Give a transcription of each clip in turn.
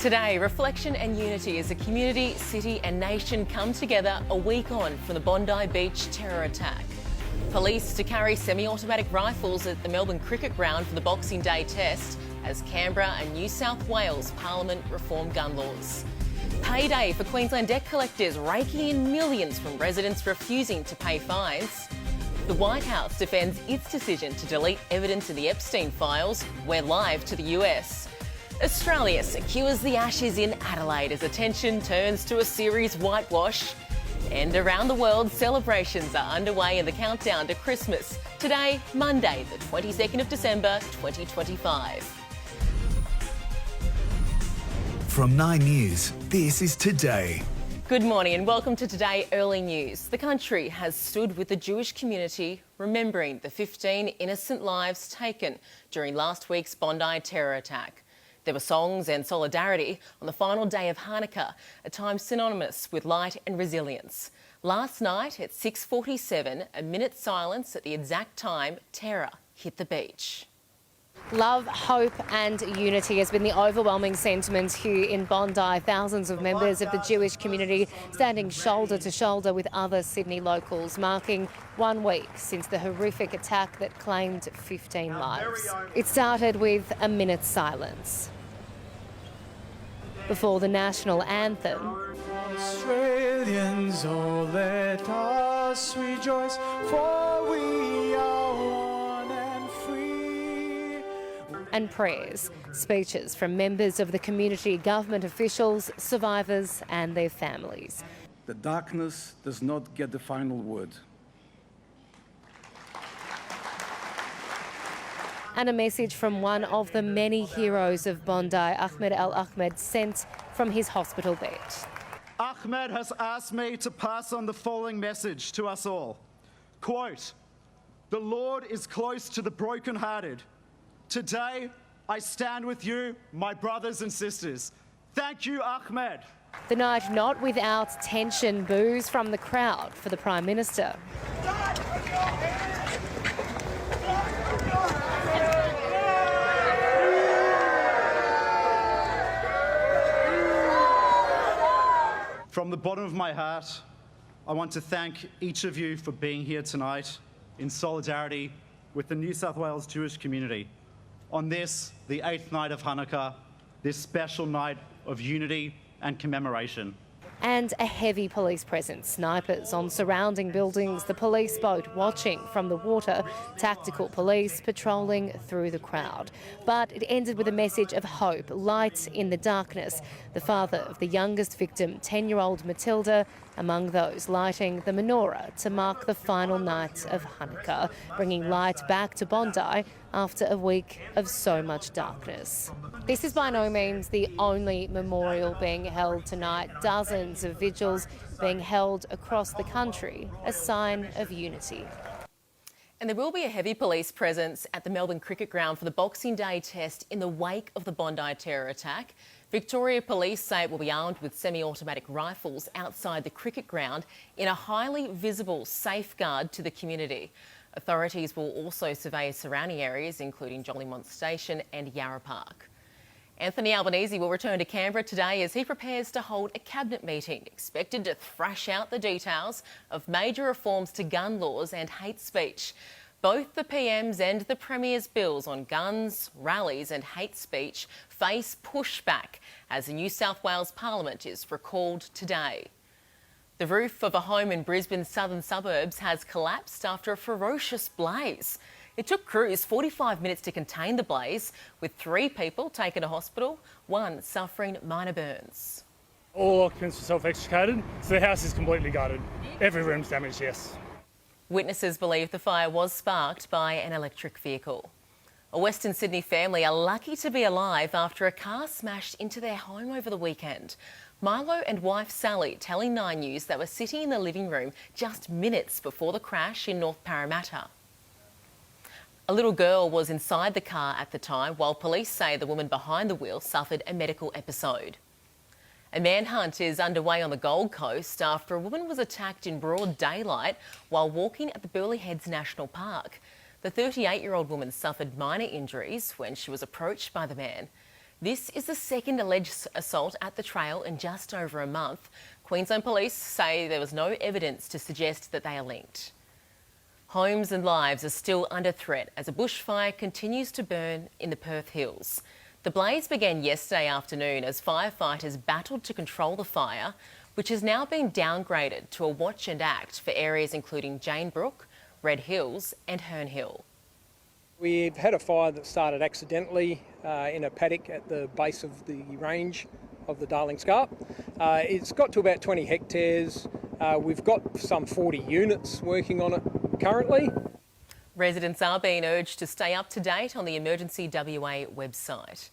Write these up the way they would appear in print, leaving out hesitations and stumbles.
Today, reflection and unity as a community, city and nation come together a week on from the Bondi Beach terror attack. Police to carry semi-automatic rifles at the Melbourne Cricket Ground for the Boxing Day test as Canberra and New South Wales Parliament reform gun laws. Payday for Queensland debt collectors raking in millions from residents refusing to pay fines. The White House defends its decision to delete evidence in the Epstein files. We're live to the US. Australia secures the Ashes in Adelaide as attention turns to a series whitewash. And around the world, celebrations are underway in the countdown to Christmas. Today, Monday, the 22nd of December, 2025. From 9 News, this is Today. Good morning and welcome to Today Early News. The country has stood with the Jewish community, remembering the 15 innocent lives taken during last week's Bondi terror attack. There were songs and solidarity on the final day of Hanukkah, a time synonymous with light and resilience. Last night at 6:47, a minute's silence at the exact time terror hit the beach. Love, hope and unity has been the overwhelming sentiment here in Bondi. Thousands of members of the Jewish community standing shoulder to shoulder with other Sydney locals, marking 1 week since the horrific attack that claimed 15 lives. It started with a minute's silence before the national anthem. Australians, oh, let us rejoice, for we are one and free. And prayers, speeches from members of the community, government officials, survivors and their families. The darkness does not get the final word. And a message from one of the many heroes of Bondi, Ahmed Al-Ahmed, sent from his hospital bed. Ahmed has asked me to pass on the following message to us all. Quote, "The Lord is close to the brokenhearted. Today, I stand with you, my brothers and sisters." Thank you, Ahmed. The night not without tension, boos from the crowd for the Prime Minister. From the bottom of my heart, I want to thank each of you for being here tonight in solidarity with the New South Wales Jewish community on this, the 8th night of Hanukkah, this special night of unity and commemoration. And a heavy police presence, snipers on surrounding buildings, the police boat watching from the water, tactical police patrolling through the crowd. But it ended with a message of hope, light in the darkness. The father of the youngest victim, 10-year-old Matilda, among those lighting the menorah to mark the final night of Hanukkah, bringing light back to Bondi after a week of so much darkness. This is by no means the only memorial being held tonight. Dozens of vigils being held across the country, a sign of unity. And there will be a heavy police presence at the Melbourne Cricket Ground for the Boxing Day test in the wake of the Bondi terror attack. Victoria Police say it will be armed with semi-automatic rifles outside the cricket ground in a highly visible safeguard to the community. Authorities will also survey surrounding areas, including Jollymont Station and Yarra Park. Anthony Albanese will return to Canberra today as he prepares to hold a cabinet meeting, expected to thrash out the details of major reforms to gun laws and hate speech. Both the PM's and the Premier's bills on guns, rallies and hate speech face pushback as the New South Wales Parliament is recalled today. The roof of a home in Brisbane's southern suburbs has collapsed after a ferocious blaze. It took crews 45 minutes to contain the blaze, with 3 people taken to hospital, 1 suffering minor burns. All occupants were self-extricated, so the house is completely gutted. Every room's damaged, yes. Witnesses believe the fire was sparked by an electric vehicle. A Western Sydney family are lucky to be alive after a car smashed into their home over the weekend. Milo and wife Sally telling 9 News they were sitting in the living room just minutes before the crash in North Parramatta. A little girl was inside the car at the time, while police say the woman behind the wheel suffered a medical episode. A manhunt is underway on the Gold Coast after a woman was attacked in broad daylight while walking at the Burleigh Heads National Park. The 38-year-old woman suffered minor injuries when she was approached by the man. This is the second alleged assault at the trail in just over a month. Queensland Police say there was no evidence to suggest that they are linked. Homes and lives are still under threat as a bushfire continues to burn in the Perth Hills. The blaze began yesterday afternoon as firefighters battled to control the fire, which has now been downgraded to a watch and act for areas including Jane Brook, Red Hills and Herne Hill. We've had a fire that started accidentally in a paddock at the base of the range of the Darling Scarp. It's got to about 20 hectares. We've got some 40 units working on it currently. Residents are being urged to stay up to date on the Emergency WA website.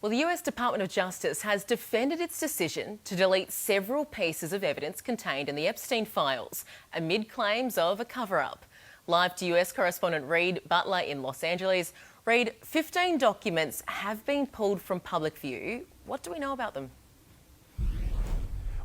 Well, the US Department of Justice has defended its decision to delete several pieces of evidence contained in the Epstein files amid claims of a cover-up. Live to US correspondent Reid Butler in Los Angeles. Reid, 15 documents have been pulled from public view. What do we know about them?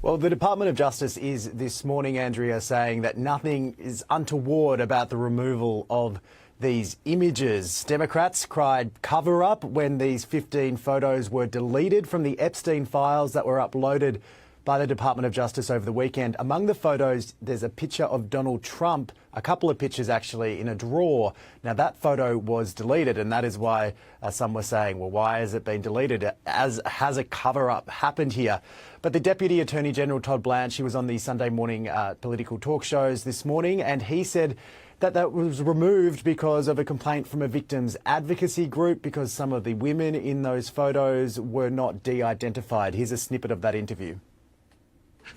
Well, the Department of Justice is this morning, Andrea, saying that nothing is untoward about the removal of these images. Democrats cried cover-up when these 15 photos were deleted from the Epstein files that were uploaded by the Department of Justice over the weekend. Among the photos, there's a picture of Donald Trump, a couple of pictures actually, in a drawer. Now, that photo was deleted, and that is why some were saying, well, why has it been deleted? Has a cover-up happened here? But the Deputy Attorney General, Todd Blanche, he was on the Sunday morning political talk shows this morning, and he said that was removed because of a complaint from a victims advocacy group because some of the women in those photos were not de-identified. Here's a snippet of that interview.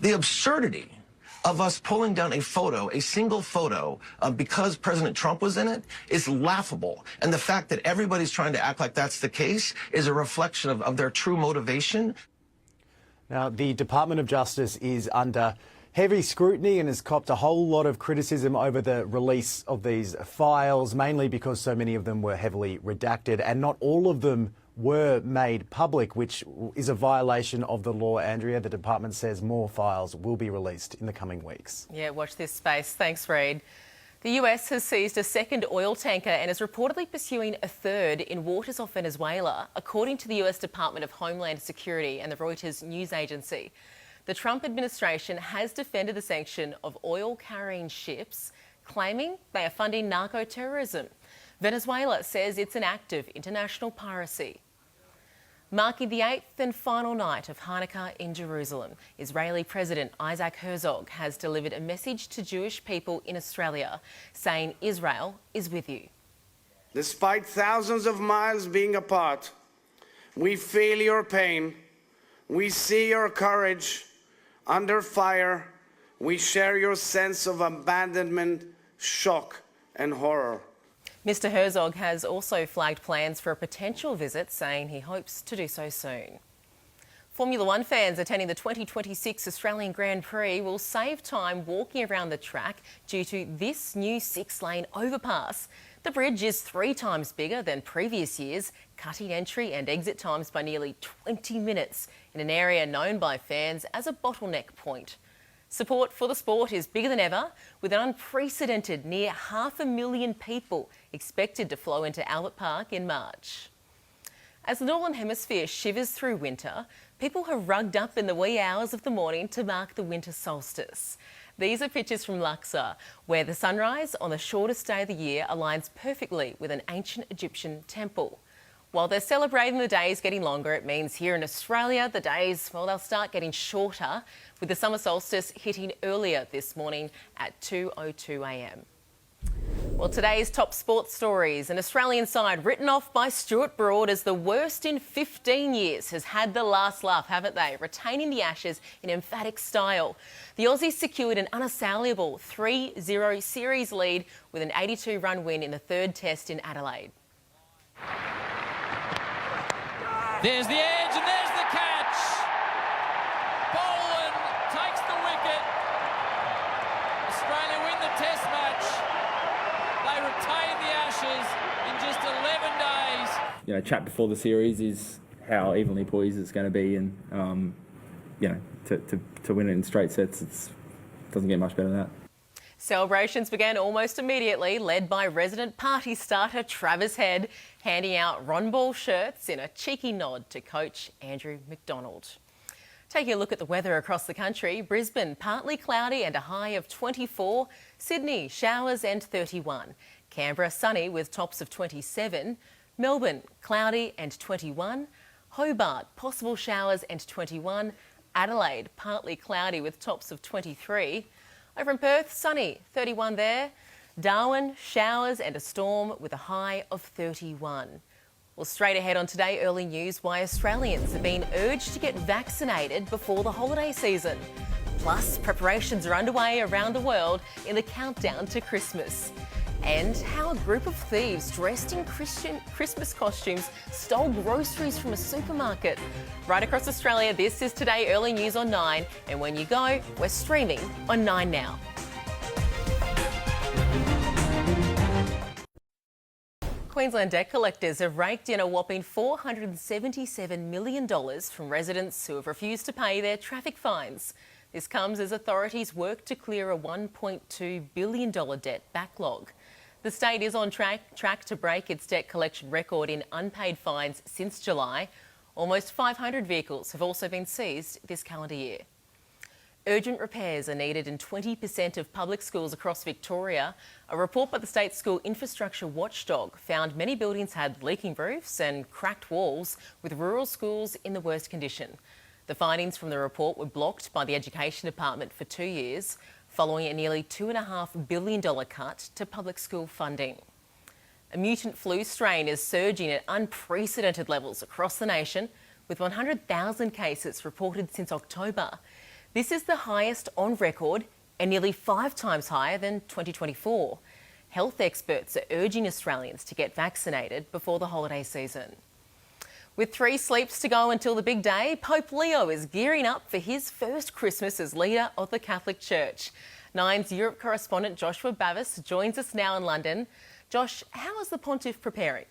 The absurdity of us pulling down a photo, a single photo, because President Trump was in it, is laughable. And the fact that everybody's trying to act like that's the case is a reflection of their true motivation. Now, the Department of Justice is under heavy scrutiny and has copped a whole lot of criticism over the release of these files, mainly because so many of them were heavily redacted and not all of them were made public, which is a violation of the law, Andrea. The department says more files will be released in the coming weeks. Yeah, watch this space. Thanks, Reid. The US has seized a second oil tanker and is reportedly pursuing a third in waters off Venezuela, according to the US Department of Homeland Security and the Reuters news agency. The Trump administration has defended the sanction of oil-carrying ships, claiming they are funding narco-terrorism. Venezuela says it's an act of international piracy. Marking the 8th and final night of Hanukkah in Jerusalem, Israeli President Isaac Herzog has delivered a message to Jewish people in Australia, saying Israel is with you. Despite thousands of miles being apart, we feel your pain, we see your courage. Under fire, we share your sense of abandonment, shock and horror. Mr Herzog has also flagged plans for a potential visit, saying he hopes to do so soon. Formula One fans attending the 2026 Australian Grand Prix will save time walking around the track due to this new 6-lane overpass. The bridge is 3 times bigger than previous years, cutting entry and exit times by nearly 20 minutes in an area known by fans as a bottleneck point. Support for the sport is bigger than ever, with an unprecedented near 500,000 people expected to flow into Albert Park in March. As the Northern Hemisphere shivers through winter, people have rugged up in the wee hours of the morning to mark the winter solstice. These are pictures from Luxor, where the sunrise on the shortest day of the year aligns perfectly with an ancient Egyptian temple. While they're celebrating the days getting longer, it means here in Australia, the days, well, they'll start getting shorter, with the summer solstice hitting earlier this morning at 2:02 a.m. Well, today's top sports stories. An Australian side written off by Stuart Broad as the worst in 15 years has had the last laugh, haven't they? Retaining the Ashes in emphatic style. The Aussies secured an unassailable 3-0 series lead with an 82-run win in the third test in Adelaide. There's the edge and there's the catch. Boland takes the wicket. Australia win the test match. They retain the Ashes in just 11 days. You know, chat before the series is how evenly poised it's going to be, and you know, to win it in straight sets, it doesn't get much better than that. Celebrations began almost immediately, led by resident party starter Travis Head, handing out Ron Ball shirts in a cheeky nod to coach Andrew McDonald. Taking a look at the weather across the country, Brisbane partly cloudy and a high of 24, Sydney showers and 31, Canberra sunny with tops of 27, Melbourne cloudy and 21, Hobart possible showers and 21, Adelaide partly cloudy with tops of 23, over in Perth sunny 31 there, Darwin showers and a storm with a high of 31. Well, straight ahead on Today Early News, why Australians have been urged to get vaccinated before the holiday season. Plus, preparations are underway around the world in the countdown to Christmas. And how a group of thieves dressed in Christmas costumes stole groceries from a supermarket. Right across Australia, this is Today Early News on 9. And when you go, we're streaming on 9 Now. Queensland debt collectors have raked in a whopping $477 million from residents who have refused to pay their traffic fines. This comes as authorities work to clear a $1.2 billion debt backlog. The state is on track to break its debt collection record in unpaid fines since July. Almost 500 vehicles have also been seized this calendar year. Urgent repairs are needed in 20% of public schools across Victoria. A report by the state school infrastructure watchdog found many buildings had leaking roofs and cracked walls, with rural schools in the worst condition. The findings from the report were blocked by the Education Department for 2 years, following a nearly $2.5 billion cut to public school funding. A mutant flu strain is surging at unprecedented levels across the nation, with 100,000 cases reported since October. This is the highest on record and nearly 5 times higher than 2024. Health experts are urging Australians to get vaccinated before the holiday season. With 3 sleeps to go until the big day, Pope Leo is gearing up for his first Christmas as leader of the Catholic Church. Nine's Europe correspondent Joshua Bavis joins us now in London. Josh, how is the Pontiff preparing?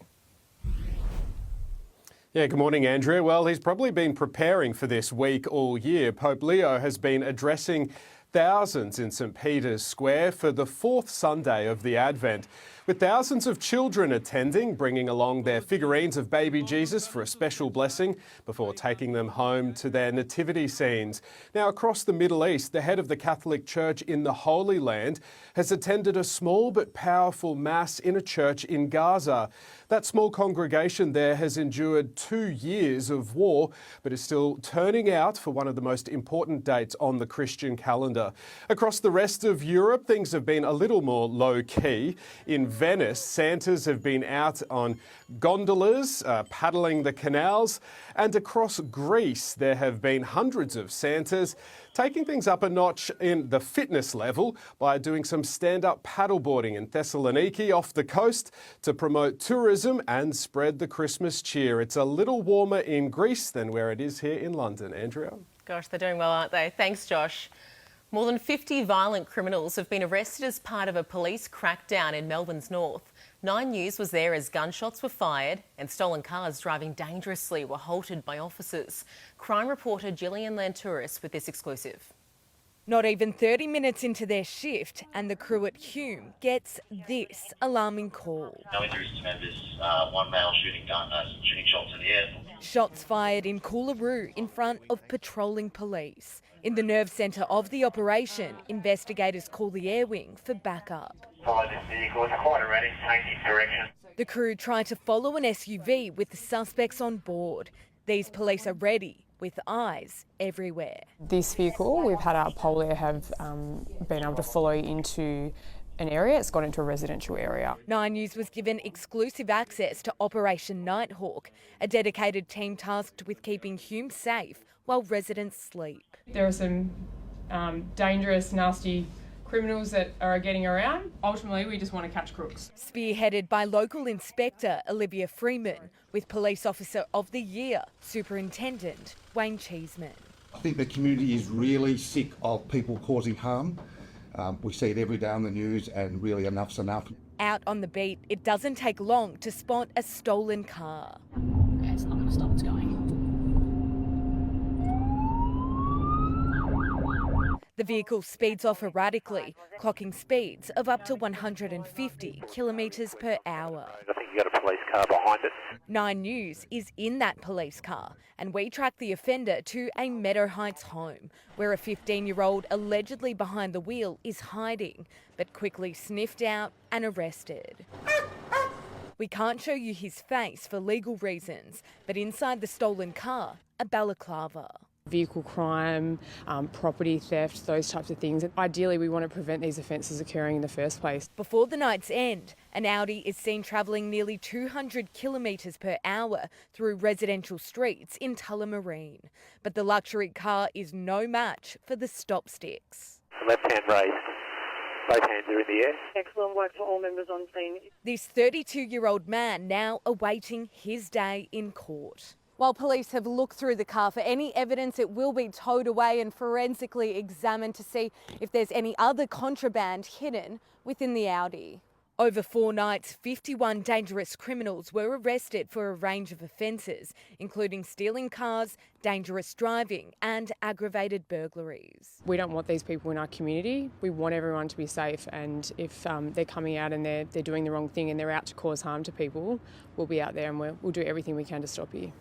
Yeah, good morning, Andrea. Well, he's probably been preparing for this week all year. Pope Leo has been addressing thousands in St Peter's Square for the 4th Sunday of the Advent, with thousands of children attending, bringing along their figurines of baby Jesus for a special blessing before taking them home to their nativity scenes. Now, across the Middle East, the head of the Catholic Church in the Holy Land has attended a small but powerful mass in a church in Gaza. That small congregation there has endured 2 years of war, but is still turning out for one of the most important dates on the Christian calendar. Across the rest of Europe, things have been a little more low-key. In Venice, Santas have been out on gondolas, paddling the canals, and across Greece, there have been hundreds of Santas taking things up a notch in the fitness level by doing some stand-up paddleboarding in Thessaloniki off the coast to promote tourism and spread the Christmas cheer. It's a little warmer in Greece than where it is here in London. Andrea? Gosh, they're doing well, aren't they? Thanks, Josh. More than 50 violent criminals have been arrested as part of a police crackdown in Melbourne's north. 9 News was there as gunshots were fired and stolen cars driving dangerously were halted by officers. Crime reporter Gillian Lantouris with this exclusive. Not even 30 minutes into their shift and the crew at Hume gets this alarming call. No injuries to members, one male shooting shots in the air. Shots fired in Coolaroo in front of patrolling police. In the nerve centre of the operation, investigators call the air wing for backup. Follow this vehicle, it's quite ready, take this direction. The crew try to follow an SUV with the suspects on board. These police are ready, with eyes everywhere. This vehicle, we've had our polio have been able to follow into an area. It's gone into a residential area. 9 News was given exclusive access to Operation Nighthawk, a dedicated team tasked with keeping Hume safe while residents sleep. There are some dangerous, nasty criminals that are getting around. Ultimately, we just want to catch crooks. Spearheaded by local Inspector Olivia Freeman, with Police Officer of the Year, Superintendent Wayne Cheeseman. I think the community is really sick of people causing harm. We see it every day on the news, and really enough's enough. Out on the beat, it doesn't take long to spot a stolen car. Okay, it's not going to stop, it's going. The vehicle speeds off erratically, clocking speeds of up to 150 kilometres per hour. I think you got a police car behind it. 9 News is in that police car, and we tracked the offender to a Meadow Heights home, where a 15-year-old allegedly behind the wheel is hiding, but quickly sniffed out and arrested. We can't show you his face for legal reasons, but inside the stolen car, a balaclava. Vehicle crime, property theft, those types of things. Ideally, we want to prevent these offences occurring in the first place. Before the night's end, an Audi is seen travelling nearly 200 kilometres per hour through residential streets in Tullamarine. But the luxury car is no match for the stop sticks. Left-hand raised. Both hands are in the air. Excellent work for all members on scene. This 32-year-old man now awaiting his day in court. While police have looked through the car for any evidence, it will be towed away and forensically examined to see if there's any other contraband hidden within the Audi. Over 4 nights, 51 dangerous criminals were arrested for a range of offences, including stealing cars, dangerous driving and aggravated burglaries. We don't want these people in our community. We want everyone to be safe, and if they're coming out and they're doing the wrong thing and they're out to cause harm to people, we'll be out there and we'll do everything we can to stop you.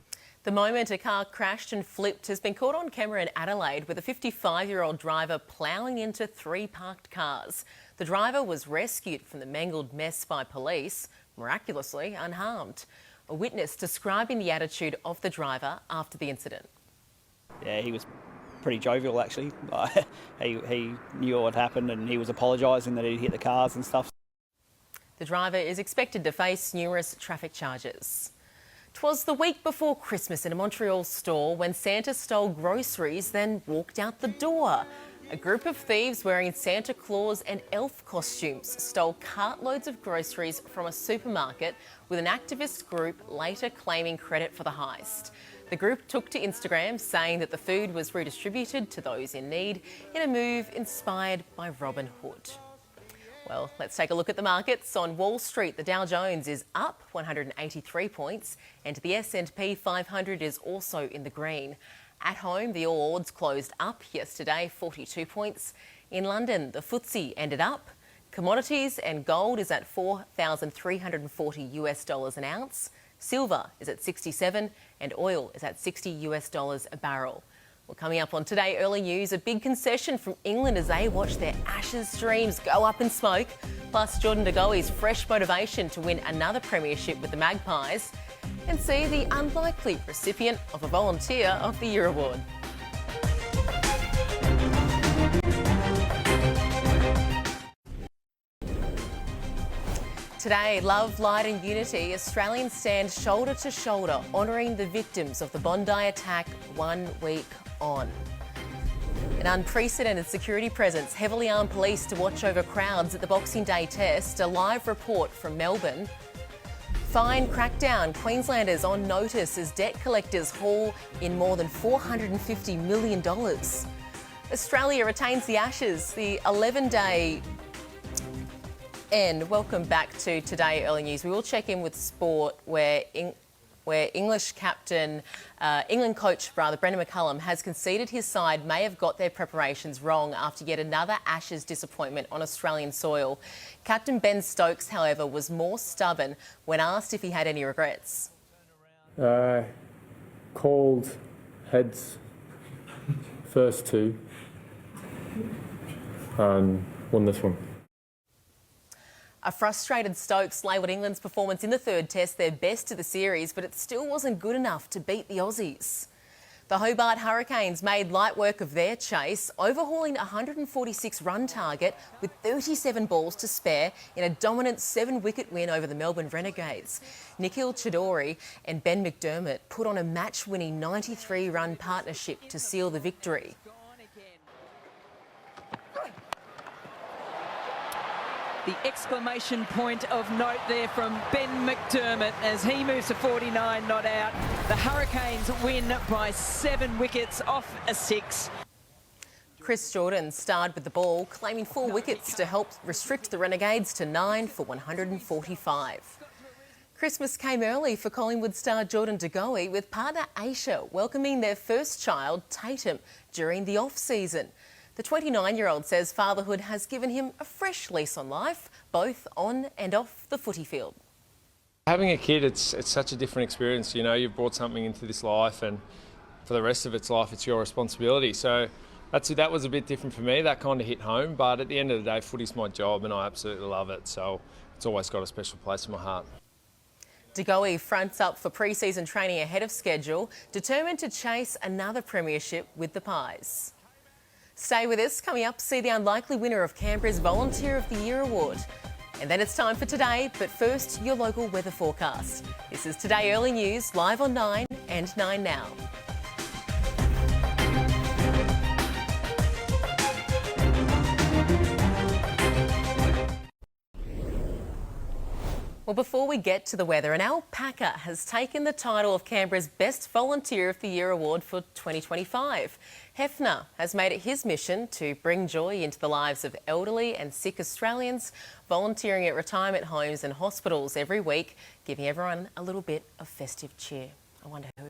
The moment a car crashed and flipped has been caught on camera in Adelaide, with a 55-year-old driver ploughing into 3 parked cars. The driver was rescued from the mangled mess by police, miraculously unharmed. A witness describing the attitude of the driver after the incident. Yeah, he was pretty jovial actually. He knew what happened and he was apologising that he'd hit the cars and stuff. The driver is expected to face numerous traffic charges. 'Twas the week before Christmas in a Montreal store when Santa stole groceries, then walked out the door. A group of thieves wearing Santa Claus and elf costumes stole cartloads of groceries from a supermarket, with an activist group later claiming credit for the heist. The group took to Instagram saying that the food was redistributed to those in need in a move inspired by Robin Hood. Well, let's take a look at the markets. On Wall Street, the Dow Jones is up 183 points and the S&P 500 is also in the green. At home, the All Ords closed up yesterday, 42 points. In London, the FTSE ended up. Commodities and gold is at $4,340 an ounce. Silver is at 67 and oil is at $60 a barrel. Well, coming up on Today Early News, a big concession from England as they watch their Ashes streams go up in smoke. Plus, Jordan De Goey's fresh motivation to win another premiership with the Magpies. And see the unlikely recipient of a Volunteer of the Year award. Today, love, light and unity, Australians stand shoulder to shoulder honouring the victims of the Bondi attack 1 week on. An unprecedented security presence, heavily armed police to watch over crowds at the Boxing Day test. A live report from Melbourne. Fine crackdown, Queenslanders on notice as debt collectors haul in more than $450 million. Australia retains the Ashes, the 11-day end. Welcome back to Today Early News. We will check in with sport where England coach Brendan McCullum has conceded his side may have got their preparations wrong after yet another Ashes disappointment on Australian soil. Captain Ben Stokes, however, was more stubborn when asked if he had any regrets. Called heads first 2 and won this one. A frustrated Stokes labelled England's performance in the third test their best of the series, but it still wasn't good enough to beat the Aussies. The Hobart Hurricanes made light work of their chase, overhauling a 146-run target with 37 balls to spare in a dominant 7-wicket win over the Melbourne Renegades. Nikhil Chidori and Ben McDermott put on a match-winning 93-run partnership to seal the victory. The exclamation point of note there from Ben McDermott as he moves to 49 not out. The Hurricanes win by 7 wickets off a 6. Chris Jordan starred with the ball, claiming 4 wickets to help restrict the Renegades to 9 for 145. Christmas came early for Collingwood star Jordan De Goey, with partner Aisha welcoming their first child, Tatum, during the off-season. The 29-year-old says fatherhood has given him a fresh lease on life, both on and off the footy field. Having a kid, it's such a different experience. You know, you've brought something into this life, and for the rest of its life, it's your responsibility. So that was a bit different for me. That kind of hit home. But at the end of the day, footy's my job, and I absolutely love it. So it's always got a special place in my heart. De Goey fronts up for pre-season training ahead of schedule, determined to chase another premiership with the Pies. Stay with us. Coming up, see the unlikely winner of Canberra's Volunteer of the Year award. And then it's time for Today, but first, your local weather forecast. This is Today Early News, live on 9 and 9 Now. Well, before we get to the weather, an alpaca has taken the title of Canberra's Best Volunteer of the Year award for 2025. Hefner has made it his mission to bring joy into the lives of elderly and sick Australians, volunteering at retirement homes and hospitals every week, giving everyone a little bit of festive cheer. I wonder who.